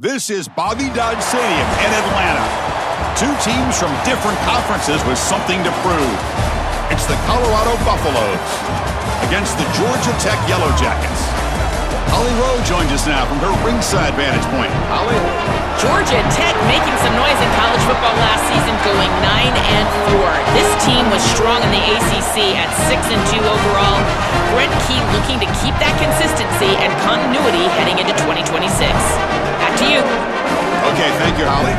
This is Bobby Dodd Stadium in Atlanta. Two teams from different conferences with something to prove. It's the Colorado Buffaloes against the Georgia Tech Yellow Jackets. Holly Rowe joins us now from her ringside vantage point. Holly? Georgia Tech making some noise in college football last season, going 9-4. This team was strong in the ACC at 6-2 overall. Brent Key looking to keep that consistency and continuity heading into 2026. Back to you. Okay, thank you, Holly.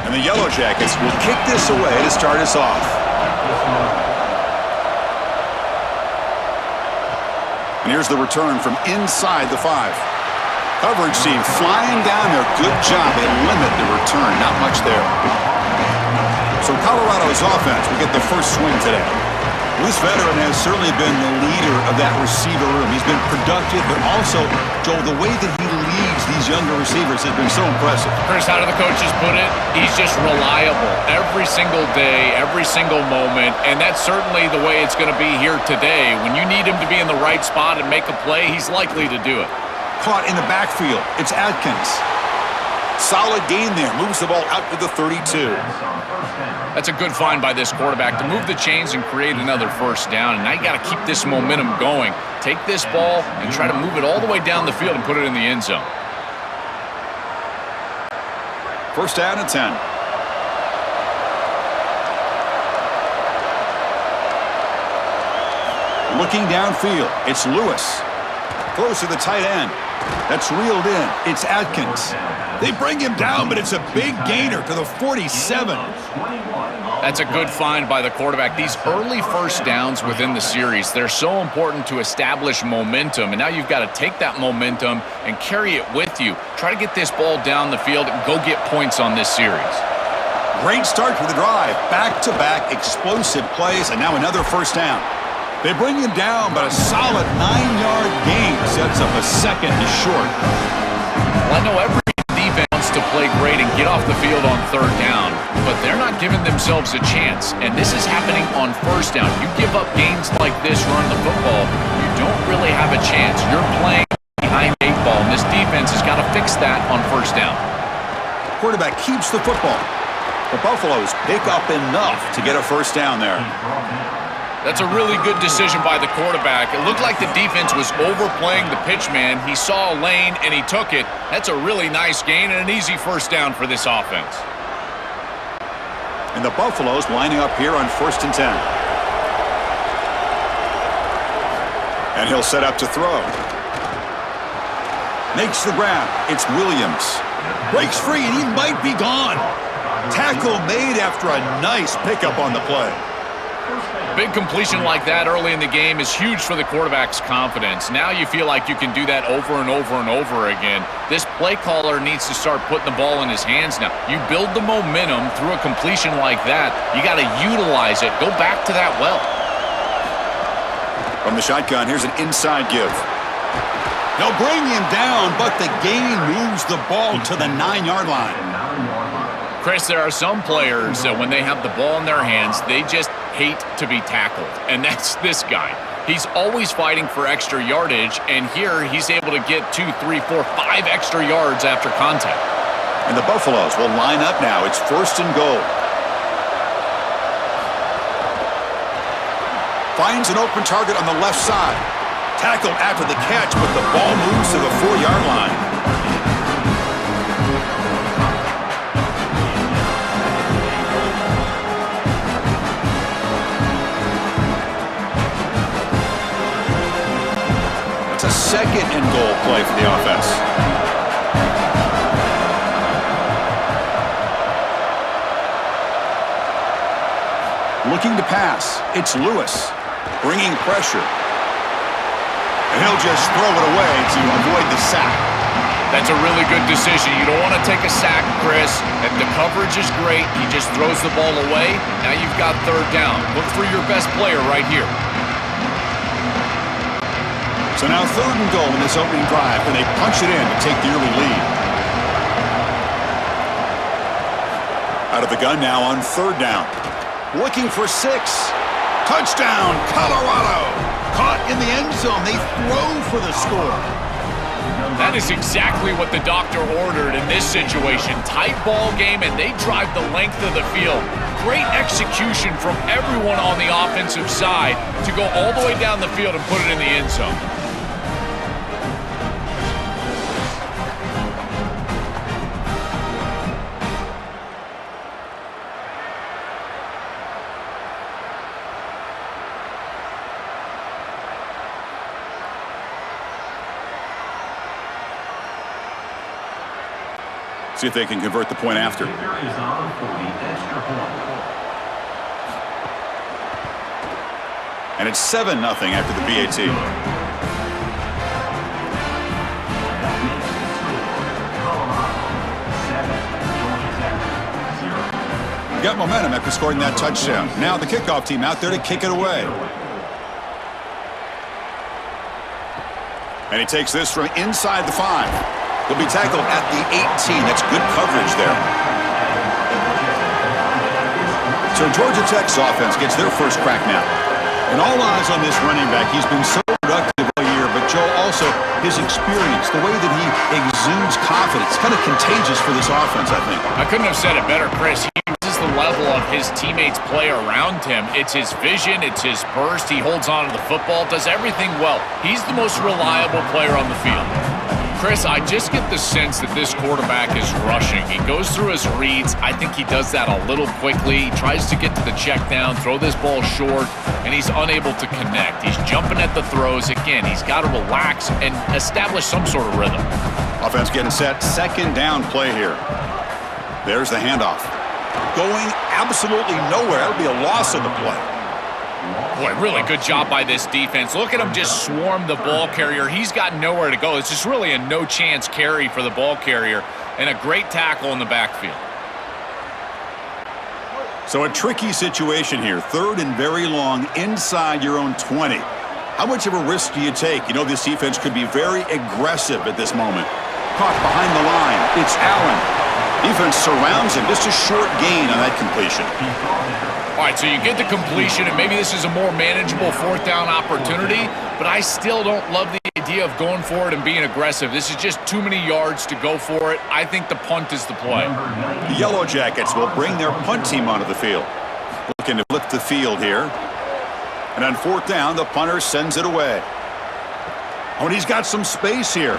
And the Yellow Jackets will kick this away to start us off. And here's the return from inside the 5. Coverage team flying down there. Good job. They limit the return. Not much there. So Colorado's offense will get the first swing today. This veteran has certainly been the leader of that receiver room. He's been productive, but also, Joel, the way that he leads these younger receivers has been so impressive. Chris, how do the coaches put it? He's just reliable every single day, every single moment, and that's certainly the way it's going to be here today. When you need him to be in the right spot and make a play, he's likely to do it. Caught in the backfield. It's Atkins. Solid gain there. Moves the ball out to the 32. That's a good find by this quarterback to move the chains and create another first down. And now you got to keep this momentum going. Take this ball and try to move it all the way down the field and put it in the end zone. First down and 10. Looking downfield, it's Lewis. Throws to the tight end. That's reeled in. It's Atkins. They bring him down, but it's a big gainer to the 47. That's a good find by the quarterback. These early first downs within the series, they're so important to establish momentum. And now you've got to take that momentum and carry it with you. Try to get this ball down the field and go get points on this series. Great start to the drive. Back-to-back explosive plays, and now another first down. They bring him down, but a solid 9-yard gain sets up a second and short. Well, I know every defense wants to play great and get off the field on third down, but they're not giving themselves a chance, and this is happening on first down. You give up gains like this running the football, you don't really have a chance. You're playing behind 8 ball, and this defense has got to fix that on first down. Quarterback keeps the football. The Buffaloes pick up enough to get a first down there. That's a really good decision by the quarterback. It looked like the defense was overplaying the pitch man. He saw a lane, and he took it. That's a really nice gain and an easy first down for this offense. And the Buffaloes lining up here on first and 10. And he'll set up to throw. Makes the grab. It's Williams. Breaks free, and he might be gone. Tackle made after a nice pickup on the play. Big completion like that early in the game is huge for the quarterback's confidence. Now you feel like you can do that over and over and over again. This play caller needs to start putting the ball in his hands now. You build the momentum through a completion like that. You got to utilize it. Go back to that well. From the shotgun, here's an inside give. They'll bring him down, but the gain moves the ball to the 9-yard line. Chris, there are some players that when they have the ball in their hands, they just hate to be tackled, and that's this guy. He's always fighting for extra yardage, and here he's able to get 2, 3, 4, 5 extra yards after contact. And the Buffaloes will line up now. It's first and goal. Finds an open target on the left side. Tackled after the catch, but the ball moves to the 4-yard line. It's a second and goal play for the offense. Looking to pass. It's Lewis. Bringing pressure. And he'll just throw it away to avoid the sack. That's a really good decision. You don't want to take a sack, Chris. And the coverage is great. He just throws the ball away. Now you've got third down. Look for your best player right here. So now 3rd and goal in this opening drive, and they punch it in to take the early lead. Out of the gun now on 3rd down. Looking for 6. Touchdown, Colorado! Caught in the end zone. They throw for the score. That is exactly what the doctor ordered in this situation. Tight ball game, and they drive the length of the field. Great execution from everyone on the offensive side to go all the way down the field and put it in the end zone. See if they can convert the point after. And it's 7-0 after the BAT. Got momentum after scoring that touchdown. Now the kickoff team out there to kick it away. And he takes this from inside the 5. He'll be tackled at the 18. That's good coverage there. So Georgia Tech's offense gets their first crack now. And all eyes on this running back. He's been so productive all year, but Joe, also his experience, the way that he exudes confidence, kind of contagious for this offense, I think. I couldn't have said it better, Chris. He uses the level of his teammates play around him. It's his vision, it's his burst. He holds on to the football, does everything well. He's the most reliable player on the field. Chris, I just get the sense that this quarterback is rushing. He goes through his reads. I think he does that a little quickly. He tries to get to the check down, throw this ball short, and he's unable to connect. He's jumping at the throws. Again, he's got to relax and establish some sort of rhythm. Offense getting set. 2nd down play here. There's the handoff. Going absolutely nowhere. That'll be a loss of the play. Boy, really good job by this defense. Look at him just swarm the ball carrier. He's got nowhere to go. It's just really a no-chance carry for the ball carrier, and a great tackle in the backfield. So a tricky situation here. 3rd and very long inside your own 20. How much of a risk do you take? You know this defense could be very aggressive at this moment. Caught behind the line. It's Allen. Defense surrounds him. Just a short gain on that completion. All right, so you get the completion, and maybe this is a more manageable 4th down opportunity, but I still don't love the idea of going for it and being aggressive. This is just too many yards to go for it. I think the punt is the play. The Yellow Jackets will bring their punt team onto the field. Looking to flip the field here. And on 4th down, the punter sends it away. Oh, and he's got some space here.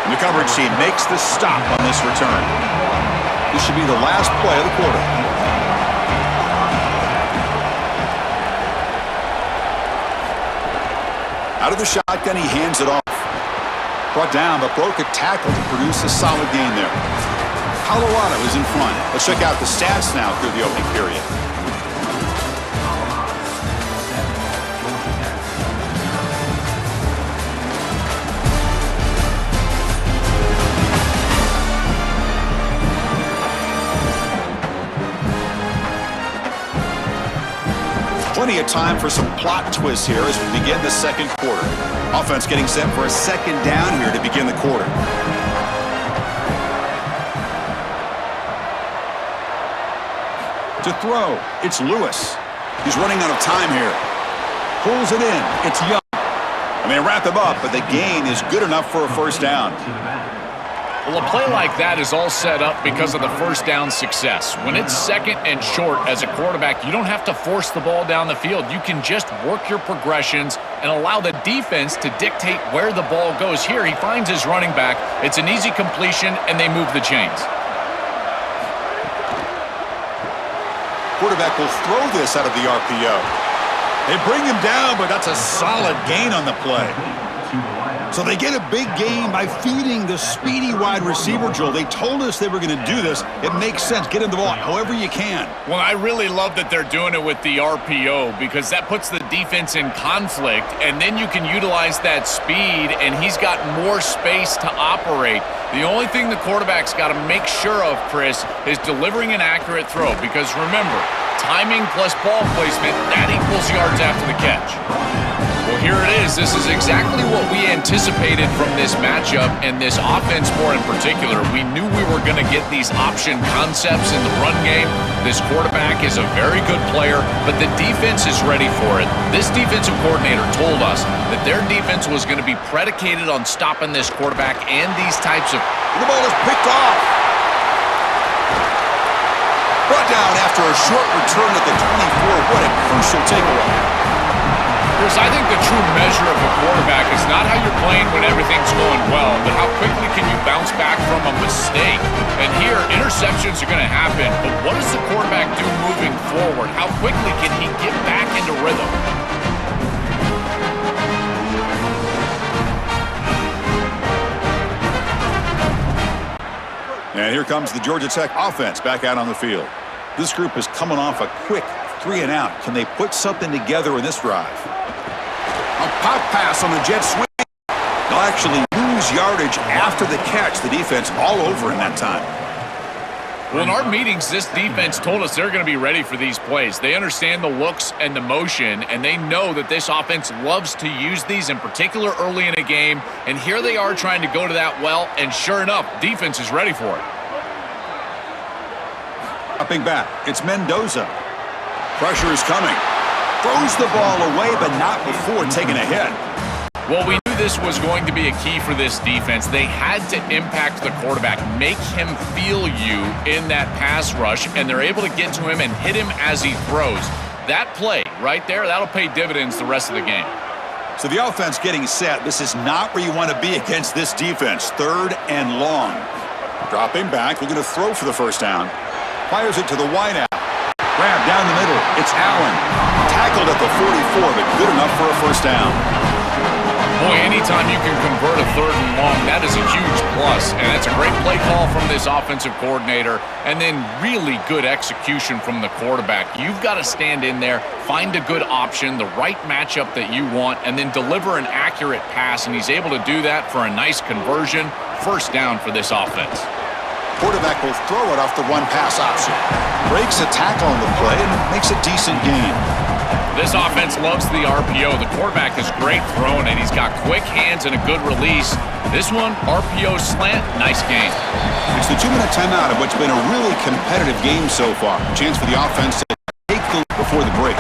And the coverage team makes the stop on this return. This should be the last play of the quarter. Out of the shotgun, he hands it off. Brought down, but broke a tackle to produce a solid gain there. Colorado is in front. Let's check out the stats now through the opening period. Plenty of time for some plot twists here as we begin the 2nd quarter. Offense getting set for a 2nd down here to begin the quarter. To throw, it's Lewis. He's running out of time here. Pulls it in, it's Young. And they wrap him up, but the gain is good enough for a 1st down. Well, a play like that is all set up because of the 1st down success. When it's 2nd and short as a quarterback, you don't have to force the ball down the field. You can just work your progressions and allow the defense to dictate where the ball goes. Here, he finds his running back. It's an easy completion, and they move the chains. Quarterback will throw this out of the RPO. They bring him down, but that's a solid gain on the play. So they get a big gain by feeding the speedy wide receiver, Joel. They told us they were going to do this. It makes sense. Get him the ball however you can. Well, I really love that they're doing it with the RPO because that puts the defense in conflict, and then you can utilize that speed, and he's got more space to operate. The only thing the quarterback's got to make sure of, Chris, is delivering an accurate throw because, remember, timing plus ball placement, that equals yards after the catch. Well, here it is. This is exactly what we anticipated from this matchup and this offense more in particular. We knew we were going to get these option concepts in the run game. This quarterback is a very good player, but the defense is ready for it. This defensive coordinator told us that their defense was going to be predicated on stopping this quarterback and these types of... The ball is picked off. Brought down after a short return at the 24. What a crucial takeaway. Chris, I think the true measure of a quarterback is not how you're playing when everything's going well, but how quickly can you bounce back from a mistake. And here, interceptions are going to happen, but what does the quarterback do moving forward? How quickly can he get back into rhythm? And here comes the Georgia Tech offense back out on the field. This group is coming off a quick 3-and-out. Can they put something together in this drive? A pop pass on the jet swing. They'll actually lose yardage after the catch. The defense all over in that time. Well, in our meetings, this defense told us they're going to be ready for these plays. They understand the looks and the motion, and they know that this offense loves to use these, in particular early in a game. And here they are trying to go to that well, and sure enough, defense is ready for it. Dropping back, it's Mendoza. Pressure is coming. Throws the ball away, but not before taking a hit. Well, we knew this was going to be a key for this defense. They had to impact the quarterback, make him feel you in that pass rush, and they're able to get to him and hit him as he throws. That play right there, that'll pay dividends the rest of the game. So the offense getting set. This is not where you want to be against this defense. 3rd and long. Dropping back, looking to throw for the first down. Fires it to the wideout. Grab down the middle. It's Allen. Tackled at the 44, but good enough for a first down. Boy, anytime you can convert a 3rd and long, that is a huge plus. And it's a great play call from this offensive coordinator. And then really good execution from the quarterback. You've got to stand in there, find a good option, the right matchup that you want, and then deliver an accurate pass. And he's able to do that for a nice conversion. First down for this offense. Quarterback will throw it off the one pass option. Breaks a tackle on the play and makes a decent gain. This offense loves the RPO. The quarterback is great throwing it. He's got quick hands and a good release. This one, RPO slant, nice gain. It's the 2-minute timeout of what's been a really competitive game so far. Chance for the offense to take the lead before the break.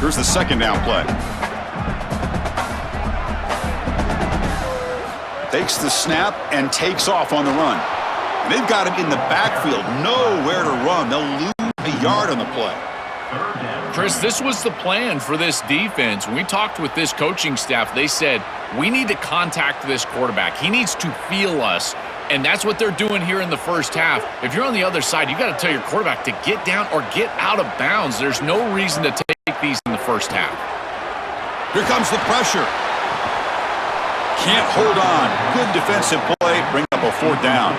Here's the second down play. Takes the snap and takes off on the run. And they've got him in the backfield, nowhere to run. They'll lose a yard on the play. Chris, this was the plan for this defense. When we talked with this coaching staff, they said, we need to contact this quarterback. He needs to feel us, and that's what they're doing here in the first half. If you're on the other side, you got to tell your quarterback to get down or get out of bounds. There's no reason to take these in the first half. Here comes the pressure. Can't hold on. Good defensive play. Bring up a 4th down.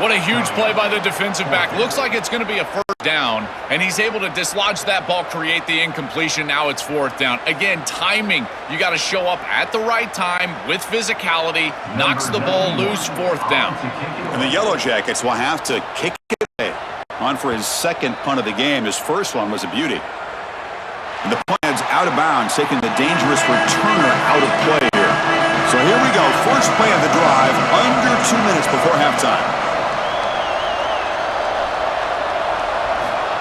What a huge play by the defensive back. Looks like it's going to be a first down, and he's able to dislodge that ball, create the incompletion. Now it's 4th down. Again, timing. You got to show up at the right time with physicality. Knocks the ball loose, 4th down. And the Yellow Jackets will have to kick it away. On for his second punt of the game. His first one was a beauty. And the plan's out of bounds, taking the dangerous returner out of play here. So here we go. First play of the drive, under 2 minutes before halftime.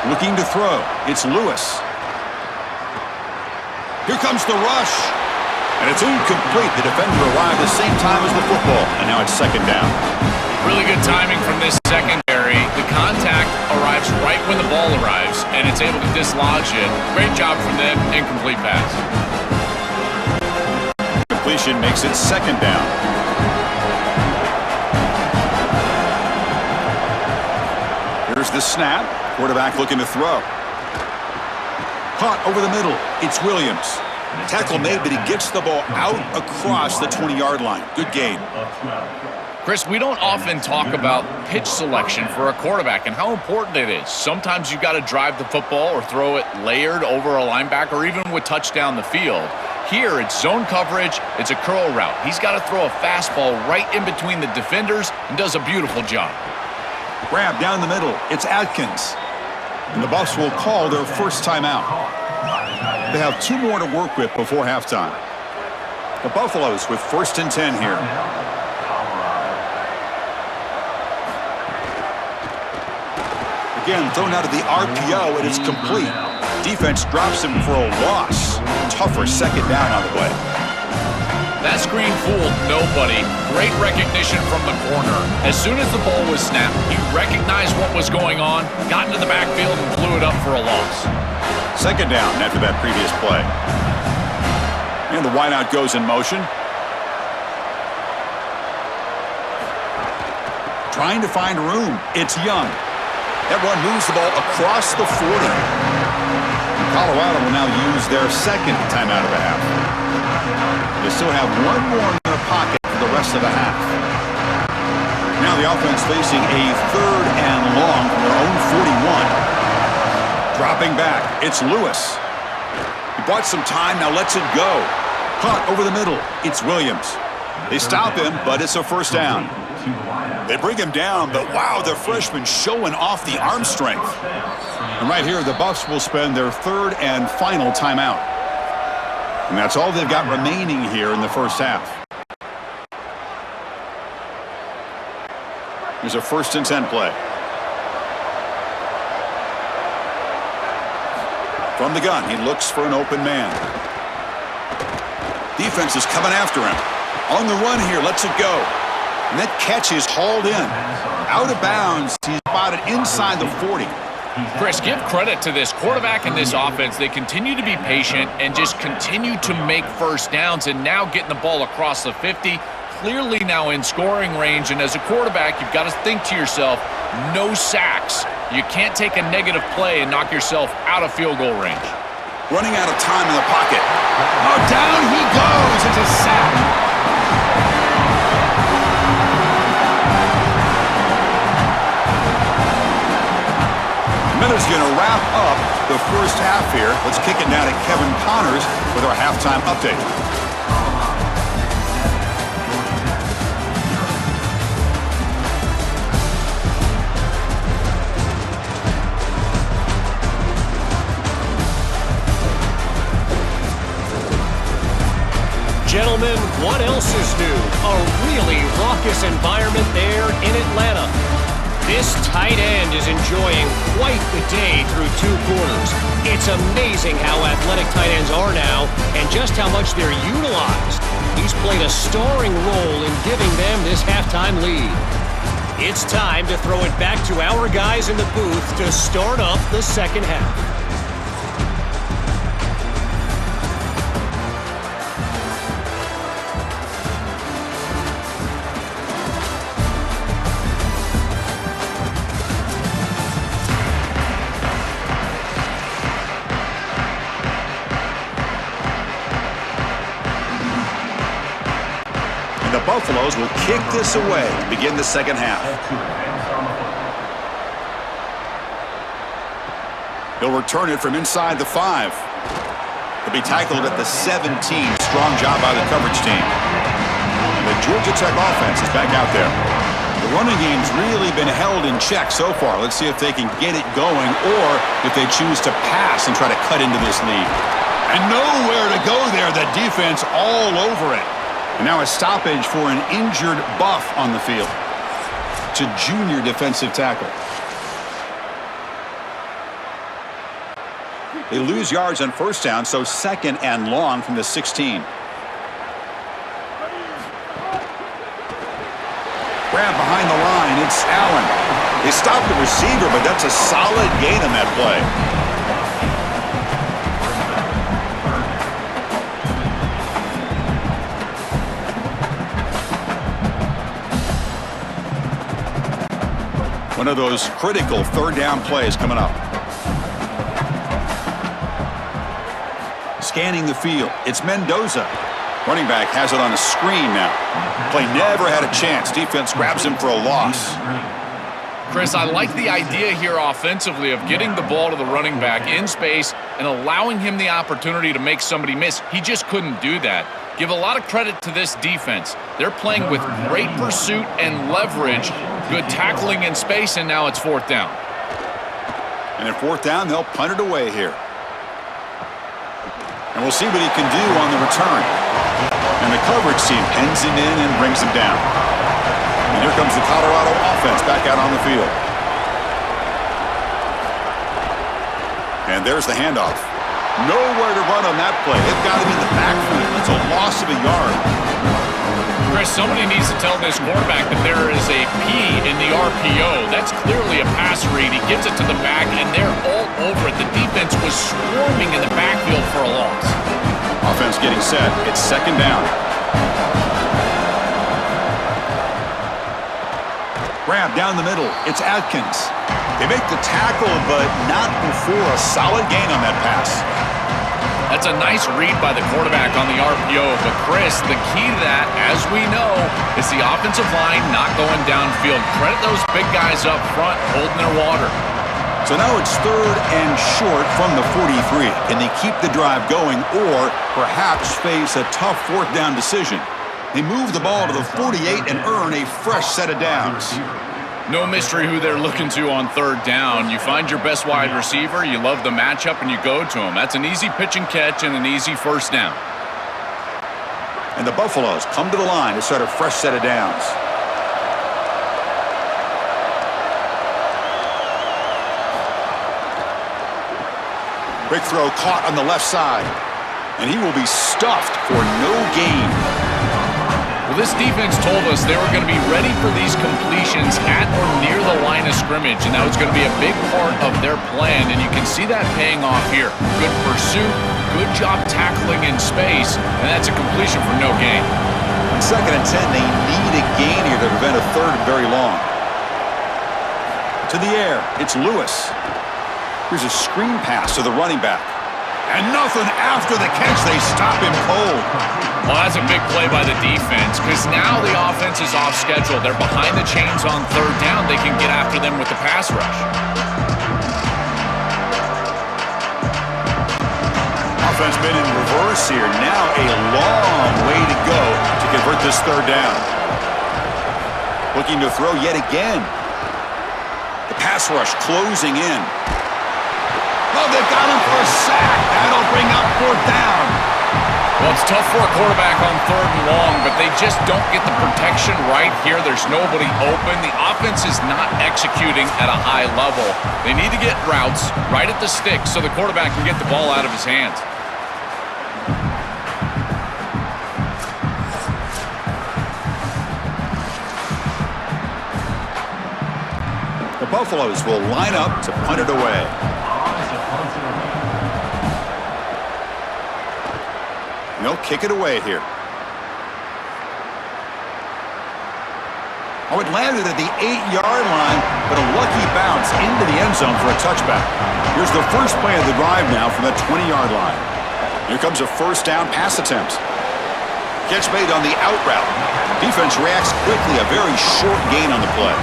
Looking to throw. It's Lewis. Here comes the rush. And it's incomplete. The defender arrived the same time as the football. And now it's 2nd down. Really good timing from this secondary. The contact arrives right when the ball arrives, and it's able to dislodge it. Great job from them. Incomplete pass. Completion makes it 2nd down. Here's the snap. Quarterback looking to throw. Caught over the middle. It's Williams. Tackle made, but he gets the ball out across the 20-yard line. Good gain. Chris, we don't often talk about pitch selection for a quarterback and how important it is. Sometimes you've got to drive the football or throw it layered over a linebacker or even with touch down the field. Here, it's zone coverage. It's a curl route. He's got to throw a fastball right in between the defenders and does a beautiful job. Grab down the middle. It's Atkins. And the Buffs will call their first timeout. They have 2 more to work with before halftime. The Buffaloes with 1st and 10 here. Again, thrown out of the RPO, and it's complete. Defense drops him for a loss. Tougher 2nd down on the way. That screen fooled nobody. Great recognition from the corner. As soon as the ball was snapped, he recognized what was going on, got into the backfield, and blew it up for a loss. 2nd down after that previous play. And the wideout goes in motion. Trying to find room. It's Young. That run moves the ball across the 40. And Colorado will now use their 2nd timeout of the half. They still have 1 more in their pocket for the rest of the half. Now the offense facing a 3rd and long from their own 41. Dropping back, it's Lewis. He bought some time, now lets it go. Caught over the middle, it's Williams. They stop him, but it's a 1st down. They bring him down, but wow, the freshman showing off the arm strength. And right here, the Buffs will spend their 3rd and final timeout. And that's all they've got remaining here in the first half. Here's a 1st and 10 play. From the gun, he looks for an open man. Defense is coming after him. On the run here, lets it go. And that catch is hauled in. Out of bounds, he's spotted inside the 40. Chris, give credit to this quarterback and this offense. They continue to be patient and just continue to make 1st downs, and now getting the ball across the 50, clearly now in scoring range. And as a quarterback, you've got to think to yourself, no sacks. You can't take a negative play and knock yourself out of field goal range. Running out of time in the pocket. Oh, down he goes. It's a sack. Miller's going to wrap up the first half here. Let's kick it down to Kevin Connors with our halftime update. Gentlemen, what else is new? A really raucous environment there in Atlanta. This tight end is enjoying quite the day through 2 quarters. It's amazing how athletic tight ends are now and just how much they're utilized. He's played a starring role in giving them this halftime lead. It's time to throw it back to our guys in the booth to start up the 2nd half. The Buffaloes will kick this away to begin the 2nd half. He'll return it from inside the 5. He'll be tackled at the 17. Strong job by the coverage team. And the Georgia Tech offense is back out there. The running game's really been held in check so far. Let's see if they can get it going or if they choose to pass and try to cut into this lead. And nowhere to go there. The defense all over it. And now a stoppage for an injured Buff on the field. It's a junior defensive tackle. They lose yards on 1st down, so 2nd and long from the 16. Grab behind the line, it's Allen. They stopped the receiver, but that's a solid gain on that play. One of those critical 3rd down plays coming up. Scanning the field, it's Mendoza. Running back has it on a screen now. Play never had a chance. Defense grabs him for a loss. Chris, I like the idea here offensively of getting the ball to the running back in space and allowing him the opportunity to make somebody miss. He just couldn't do that. Give a lot of credit to this defense. They're playing with great pursuit and leverage, good tackling in space, and now it's 4th down. And at fourth down, they'll punt it away here. And we'll see what he can do on the return. And the coverage team pens him in and brings him down. And here comes the Colorado offense back out on the field. And there's the handoff. Nowhere to run on that play. They've got him in the backfield. It's a loss of a yard. Chris, somebody needs to tell this quarterback that there is a P in the RPO. That's clearly a pass read. He gives it to the back, and they're all over it. The defense was swarming in the backfield for a loss. Offense getting set. It's second down. Grab down the middle. It's Atkins. They make the tackle, but not before a solid gain on that pass. That's a nice read by the quarterback on the RPO. But, Chris, the key to that, as we know, is the offensive line not going downfield. Credit those big guys up front holding their water. So now it's third and short from the 43. Can they keep the drive going or perhaps face a tough fourth down decision? They move the ball to the 48 and earn a fresh set of downs. No mystery who they're looking to on third down. You find your best wide receiver, you love the matchup, and you go to him. That's an easy pitch and catch and an easy first down. And the Buffaloes come to the line to start a fresh set of downs. Quick throw caught on the left side. And he will be stuffed for no gain. Well, this defense told us they were going to be ready for these completions at or near the line of scrimmage, and that was going to be a big part of their plan, and you can see that paying off here. Good pursuit, good job tackling in space, and that's a completion for no gain. On 2nd and 10, they need a gain here to prevent a third and very long. To the air, it's Lewis. Here's a screen pass to the running back. And nothing after the catch. They stop him cold. Well, that's a big play by the defense because now the offense is off schedule. They're behind the chains on third down. They can get after them with the pass rush. Offense made in reverse here. Now a long way to go to convert this third down. Looking to throw yet again. The pass rush closing in. Oh, they've got him for a sack. That'll bring up fourth down. Well, it's tough for a quarterback on third and long, but they just don't get the protection right here. There's nobody open. The offense is not executing at a high level. They need to get routes right at the stick so the quarterback can get the ball out of his hands. The Buffaloes will line up to punt it away. And they'll kick it away here. Oh, it landed at the 8-yard line, but a lucky bounce into the end zone for a touchback. Here's the first play of the drive now from that 20-yard line. Here comes a first down pass attempt. Catch made on the out route. Defense reacts quickly, a very short gain on the play.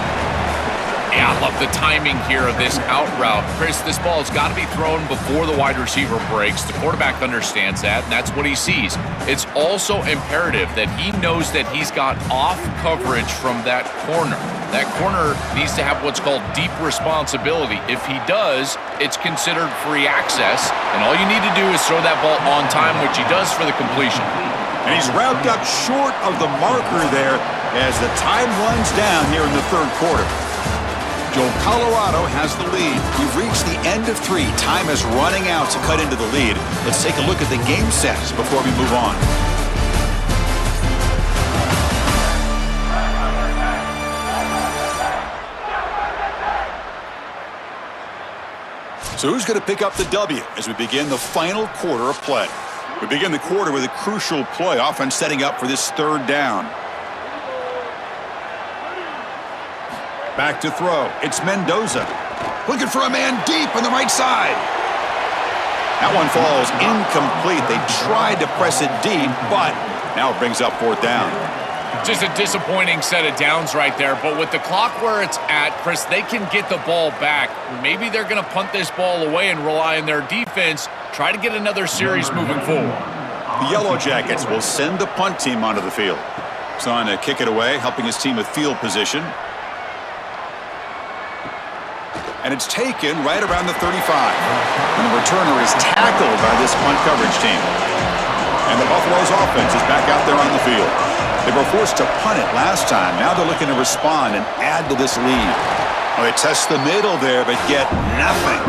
Yeah, I love the timing here of this out route. Chris, this ball has got to be thrown before the wide receiver breaks. The quarterback understands that, and that's what he sees. It's also imperative that he knows that he's got off coverage from that corner. That corner needs to have what's called deep responsibility. If he does, it's considered free access, and all you need to do is throw that ball on time, which he does for the completion. And he's wrapped up short of the marker there as the time runs down here in the third quarter. Joe, Colorado has the lead. We've reached the end of 3. Time is running out to cut into the lead. Let's take a look at the game sets before we move on. So who's going to pick up the W as we begin the final quarter of play? We begin the quarter with a crucial play. Offense setting up for this third down. Back to throw. It's Mendoza. Looking for a man deep on the right side. That one falls incomplete. They tried to press it deep, but now it brings up fourth down. Just a disappointing set of downs right there, but with the clock where it's at, Chris, they can get the ball back. Maybe they're going to punt this ball away and rely on their defense, try to get another series moving forward. The Yellow Jackets will send the punt team onto the field. He's on to kick it away, helping his team with field position. And it's taken right around the 35. And the returner is tackled by this punt coverage team. And the Buffalo's offense is back out there on the field. They were forced to punt it last time. Now they're looking to respond and add to this lead. Well, they test the middle there, but get nothing.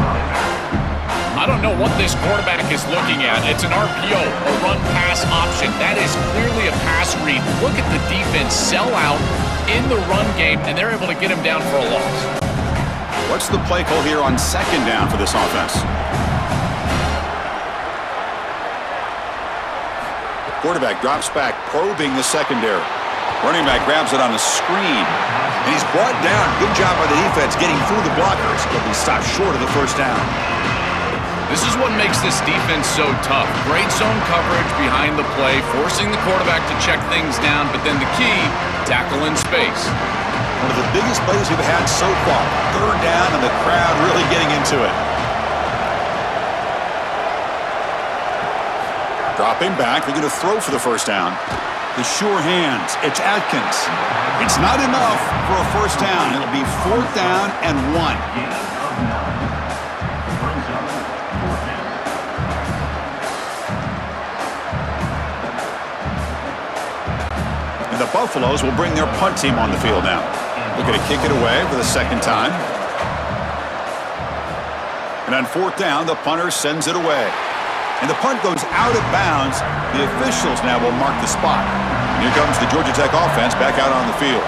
I don't know what this quarterback is looking at. It's an RPO, a run-pass option. That is clearly a pass read. Look at the defense sell out in the run game, and they're able to get him down for a loss. What's the play call here on second down for this offense? The quarterback drops back, probing the secondary. Running back grabs it on the screen, and he's brought down. Good job by the defense getting through the blockers. He'll be stopped short of the first down. This is what makes this defense so tough. Great zone coverage behind the play, forcing the quarterback to check things down, but then the key, tackle in space. One of the biggest plays we've had so far. Third down, and the crowd really getting into it. Dropping back, they're going to throw for the first down. The sure hands, it's Atkins. It's not enough for a first down. It'll be 4th down and 1. The Buffaloes will bring their punt team on the field now. Looking to kick it away for the second time. And on 4th down, the punter sends it away. And the punt goes out of bounds. The officials now will mark the spot. And here comes the Georgia Tech offense back out on the field.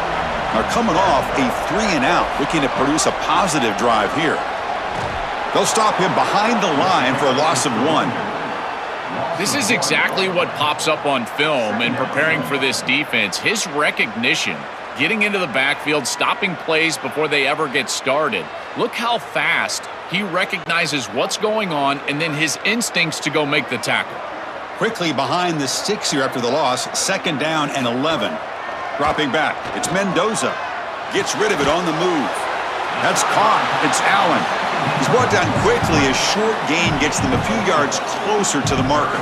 They're coming off a 3-and-out, looking to produce a positive drive here. They'll stop him behind the line for a loss of 1. This is exactly what pops up on film in preparing for this defense. His recognition, getting into the backfield, stopping plays before they ever get started. Look how fast he recognizes what's going on and then his instincts to go make the tackle. Quickly behind the sticks here after the loss, 2nd down and 11. Dropping back, it's Mendoza. Gets rid of it on the move. That's caught. It's Allen. He's brought down quickly. A short gain gets them a few yards closer to the marker.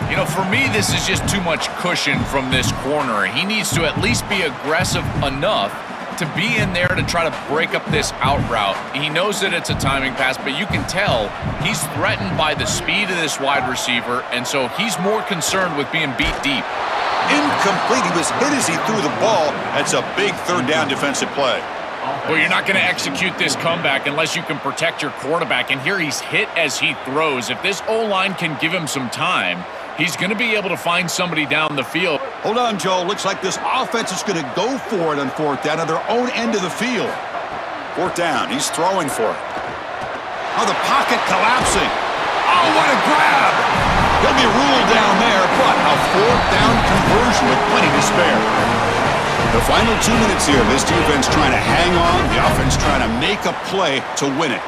You know, for me, this is just too much cushion from this corner. He needs to at least be aggressive enough to be in there to try to break up this out route. He knows that it's a timing pass, but you can tell he's threatened by the speed of this wide receiver, and so he's more concerned with being beat deep. Incomplete. He was hit as he threw the ball. That's a big 3rd down defensive play. Well, you're not going to execute this comeback unless you can protect your quarterback, and here he's hit as he throws. If this O-line can give him some time, he's going to be able to find somebody down the field. Hold on, Joe. Looks like this offense is going to go for it on 4th down on their own end of the field. 4th down. He's throwing for it. Oh, the pocket collapsing. Oh, what a grab. He'll be ruled down there, but a 4th down conversion with plenty to spare. The final 2 minutes here, this defense trying to hang on, the offense trying to make a play to win it.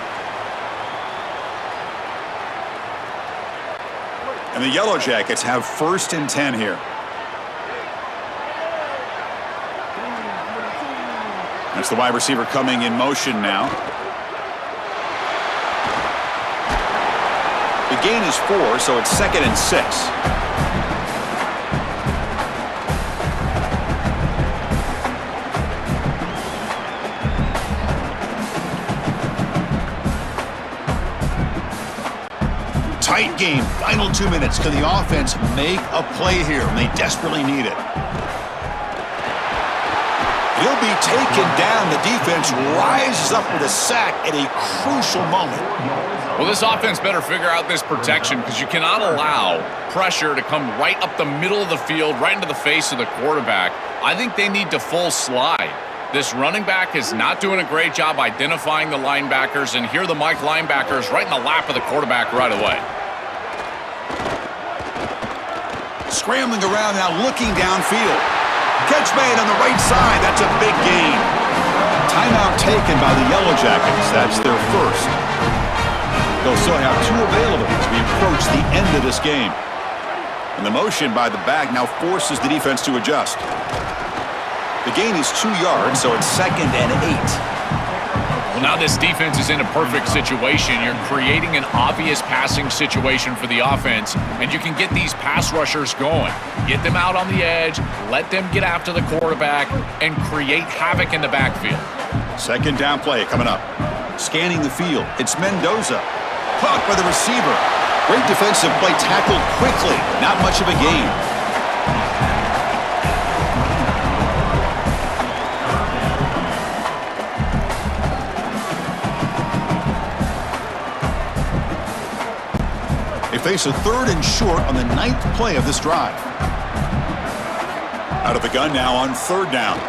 And the Yellow Jackets have 1st and 10 here. That's the wide receiver coming in motion now. The gain is 4, so it's 2nd and 6. Tight game, final 2 minutes. Can the offense make a play here? And they desperately need it. He'll be taken down. The defense rises up with a sack at a crucial moment. Well, this offense better figure out this protection because you cannot allow pressure to come right up the middle of the field, right into the face of the quarterback. I think they need to full slide. This running back is not doing a great job identifying the linebackers, and here are the Mike linebackers right in the lap of the quarterback right away. Scrambling around now, looking downfield. Catch made on the right side. That's a big gain. Timeout taken by the Yellow Jackets. That's their first. They'll still have 2 available as we approach the end of this game. And the motion by the back now forces the defense to adjust. The gain is 2 yards, so it's 2nd and 8. Well, now this defense is in a perfect situation. You're creating an obvious passing situation for the offense, and you can get these pass rushers going. Get them out on the edge, let them get after the quarterback, and create havoc in the backfield. 2nd down play coming up. Scanning the field. It's Mendoza. Caught by the receiver. Great defensive play, tackled quickly. Not much of a gain. They face a 3rd and short on the 9th play of this drive. Out of the gun now on 3rd down.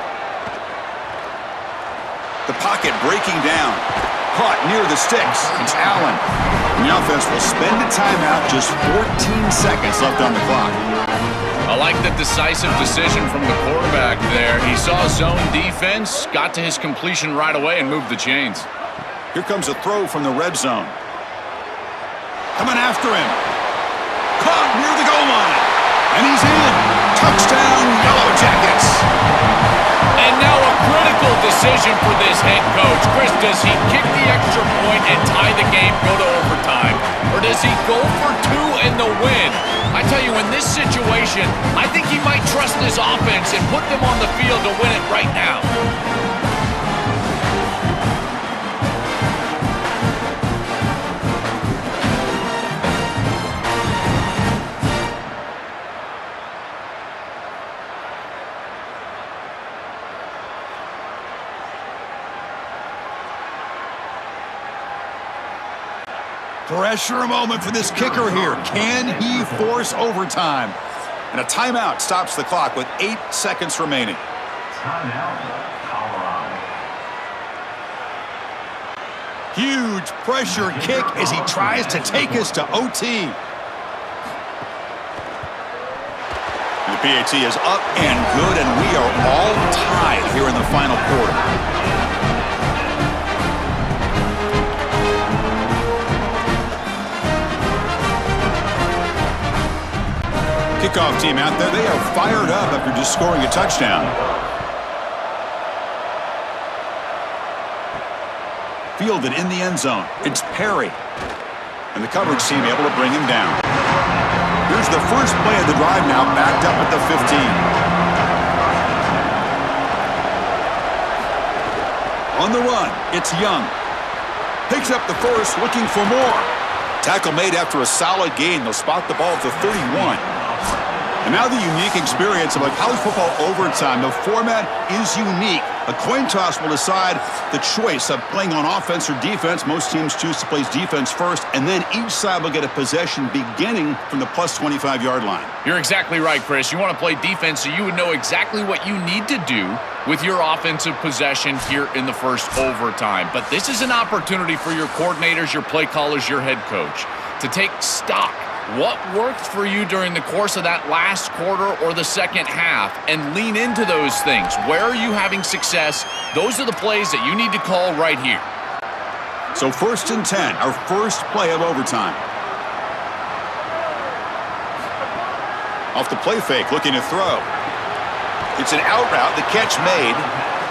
The pocket breaking down. Caught near the sticks. It's Allen. And the offense will spend a timeout, just 14 seconds left on the clock. I like the decisive decision from the quarterback there. He saw zone defense, got to his completion right away, and moved the chains. Here comes a throw from the red zone. Coming after him. Caught near the goal line. And he's in. Touchdown, Yellow Jackets. And now a critical decision for this head coach. Chris, does he kick the extra point and tie the game, go to overtime? Or does he go for 2 and the win? I tell you, in this situation, I think he might trust his offense and put them on the field to win it right now. Pressure moment for this kicker here. Can he force overtime? And a timeout stops the clock with 8 seconds remaining. Timeout, Colorado. Huge pressure kick as he tries to take us to OT. The PAT is up and good, and we are all tied here in the final quarter. Kickoff team out there, they are fired up after just scoring a touchdown. Fielded in the end zone. It's Perry. And the coverage team able to bring him down. Here's the first play of the drive now, backed up at the 15. On the run, it's Young. Picks up the first, looking for more. Tackle made after a solid gain. They'll spot the ball at the 31. And now the unique experience of a college football overtime. The format is unique. A coin toss will decide the choice of playing on offense or defense. Most teams choose to play defense first, and then each side will get a possession beginning from the plus 25-yard line. You're exactly right, Chris. You want to play defense so you would know exactly what you need to do with your offensive possession here in the first overtime. But this is an opportunity for your coordinators, your play callers, your head coach to take stock. What worked for you during the course of that last quarter or the second half, and lean into those things. Where are you having success? Those are the plays that you need to call right here. So 1st and 10, our first play of overtime. Off the play fake, looking to throw. It's an out route, the catch made.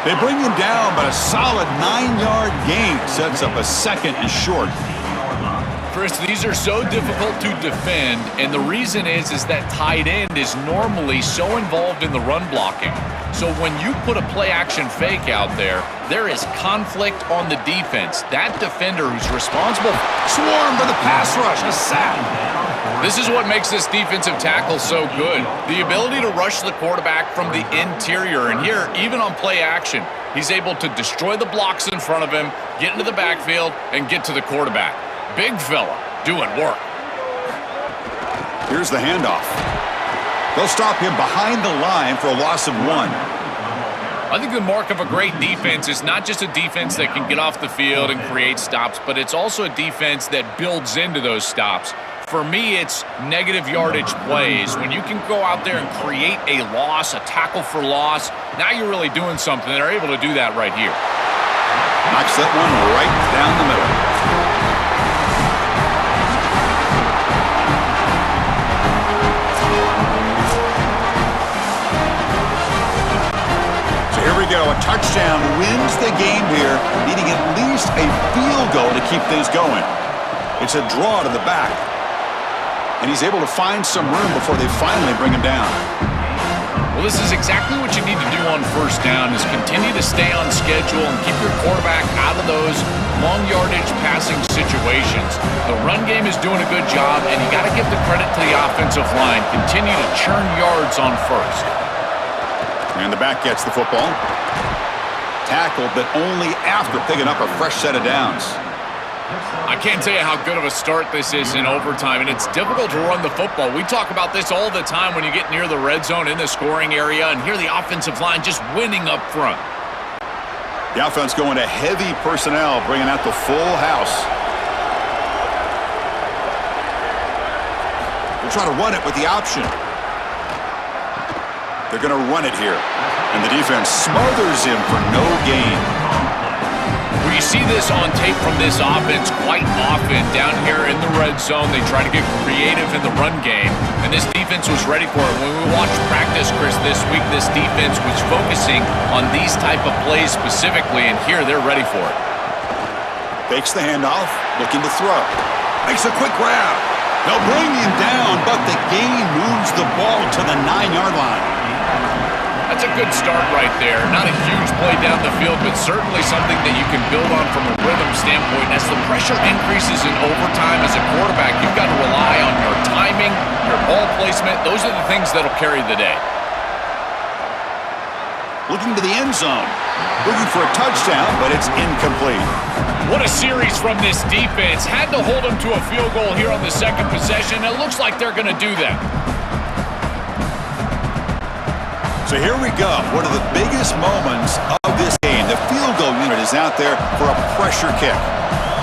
They bring him down, but a solid 9-yard gain sets up a 2nd and short. Chris, these are so difficult to defend, and the reason is that tight end is normally so involved in the run blocking. So when you put a play-action fake out there, there is conflict on the defense. That defender who's responsible, Swarmed by the pass rush, a sack. this is what makes this defensive tackle so good. The ability to rush the quarterback from the interior, and here, even on play action, he's able to destroy the blocks in front of him, get into the backfield, and get to the quarterback. Big fella doing work. Here's the handoff. They'll stop him behind the line for a loss of 1. I think the mark of a great defense is not just a defense that can get off the field and create stops, but it's also a defense that builds into those stops. For me, it's negative yardage plays. When you can go out there and create a loss, a tackle for loss, now you're really doing something. They're able to do that right here. Knocks that one right down the middle. Here we go. A touchdown wins the game here, needing at least a field goal to keep things going. It's a draw to the back. And he's able to find some room before they finally bring him down. Well, this is exactly what you need to do on first down is continue to stay on schedule and keep your quarterback out of those long yardage passing situations. The run game is doing a good job, and you got to give the credit to the offensive line. Continue to churn yards on first. And the back gets the football. Tackled, but only after picking up a fresh set of downs. I can't tell you how good of a start this is in overtime, and it's difficult to run the football. We talk about this all the time when you get near the red zone in the scoring area, and here the offensive line just winning up front. The offense going to heavy personnel, bringing out the full house. They'll try to run it with the option. They're going to run it here, and the defense smothers him for no gain. We see this on tape from this offense quite often. Down here in the red zone, they try to get creative in the run game, and this defense was ready for it. When we watched practice, Chris, this week, this defense was focusing on these type of plays specifically, and here they're ready for it. Fakes the handoff, looking to throw. Makes a quick grab. They'll bring him down, but the gain moves the ball to the 9-yard line. That's a good start right there. Not a huge play down the field, but certainly something that you can build on from a rhythm standpoint. As the pressure increases in overtime as a quarterback, you've got to rely on your timing, your ball placement. Those are the things that'll carry the day. Looking to the end zone. Looking for a touchdown, but it's incomplete. What a series from this defense. Had to hold them to a field goal here on the second possession. It looks like they're going to do that. So here we go. One of the biggest moments of this game. The field goal unit is out there for a pressure kick.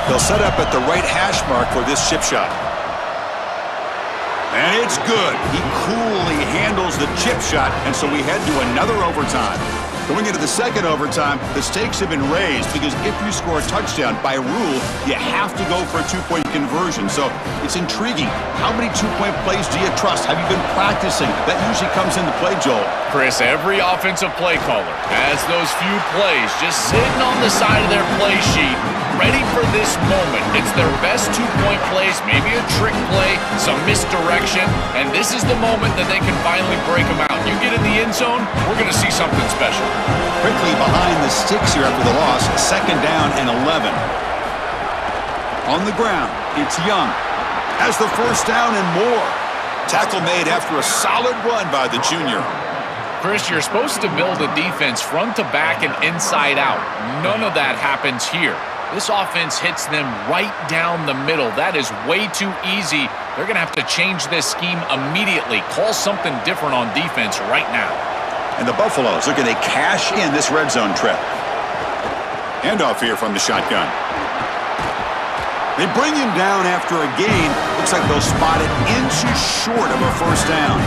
They'll set up at the right hash mark for this chip shot. And it's good. He coolly handles the chip shot, and so we head to another overtime. Going into the second overtime, the stakes have been raised because if you score a touchdown, by rule, you have to go for a two-point conversion. So it's intriguing. How many two-point plays do you trust? Have you been practicing? That usually comes into play, Joel. Chris, every offensive play caller has those few plays just sitting on the side of their play sheet, ready for this moment. It's their best two-point plays, maybe a trick play, some misdirection, and this is the moment that they can finally break them out. You get in the end zone, we're going to see something special. Quickly behind the sticks here after the loss, second down and 11. On the ground, it's Young. Has the first down and more. Tackle made after a solid run by the junior. Chris, you're supposed to build a defense front to back and inside out. None of that happens here. This offense hits them right down the middle. That is way too easy. They're going to have to change this scheme immediately. Call something different on defense right now. And the Buffaloes looking to cash in this red zone trip. Handoff here from the shotgun. They bring him down after a gain. Looks like they'll spot it inches short of a first down.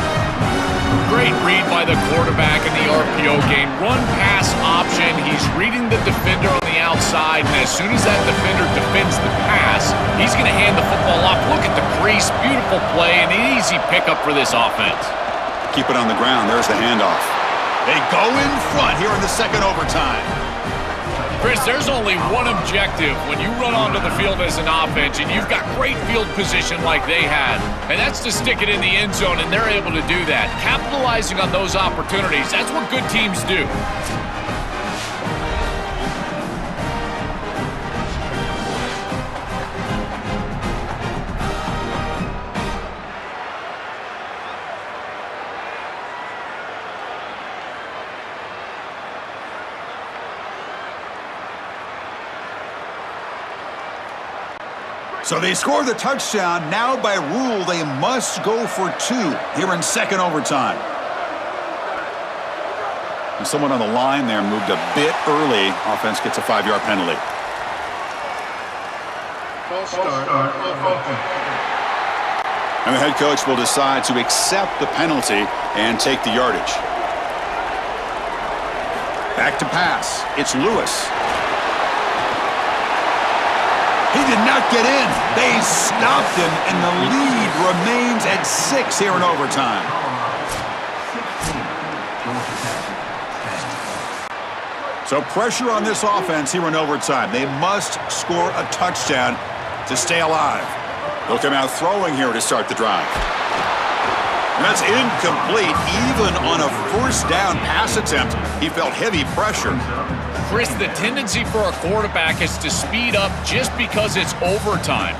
Great read by the quarterback in the RPO game. Run-pass option. He's reading the defender on the outside, and as soon as that defender defends the pass, he's going to hand the football off. Look at the crease. Beautiful play and an easy pickup for this offense. Keep it on the ground. There's the handoff. They go in front here in the second overtime. Chris, there's only one objective when you run onto the field as an offense and you've got great field position like they had, and that's to stick it in the end zone, and they're able to do that. Capitalizing on those opportunities, that's what good teams do. So they score the touchdown. Now by rule, they must go for two here in second overtime. And someone on the line there moved a bit early. Offense gets a 5-yard penalty. And the head coach will decide to accept the penalty and take the yardage. Back to pass. It's Lewis. He did not get in. They stopped him, and the lead remains at 6 here in overtime. So pressure on this offense here in overtime. They must score a touchdown to stay alive. They'll come out throwing here to start the drive. And that's incomplete. Even on a first down pass attempt, he felt heavy pressure. Chris, the tendency for a quarterback is to speed up just because it's overtime.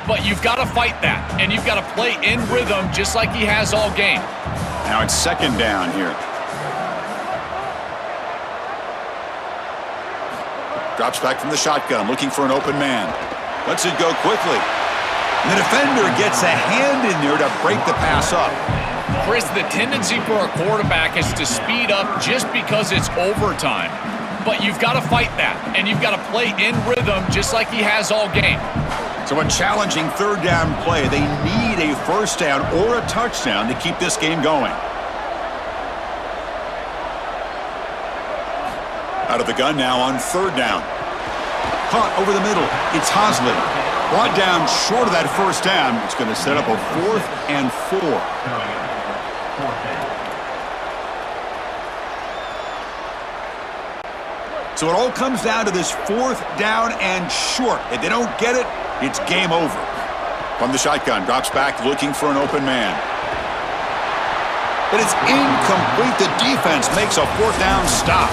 But you've got to fight that, and you've got to play in rhythm just like he has all game. Now it's second down here. Drops back from the shotgun, looking for an open man. Lets it go quickly. And the defender gets a hand in there to break the pass up. Chris, the tendency for a quarterback is to speed up just because it's overtime. But you've got to fight that, and you've got to play in rhythm just like he has all game. So a challenging third down play. They need a first down or a touchdown to keep this game going. Out of the gun now on third down. Caught over the middle. It's Hosley. Brought down short of that first down. It's going to set up a 4th and 4. So it all comes down to this 4th down and short. If they don't get it, it's game over. From the shotgun, drops back looking for an open man. But it's incomplete. The defense makes a 4th down stop.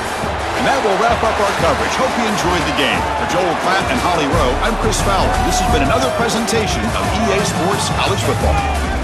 And that will wrap up our coverage. Hope you enjoyed the game. For Joel Klatt and Holly Rowe, I'm Chris Fowler. This has been another presentation of EA Sports College Football.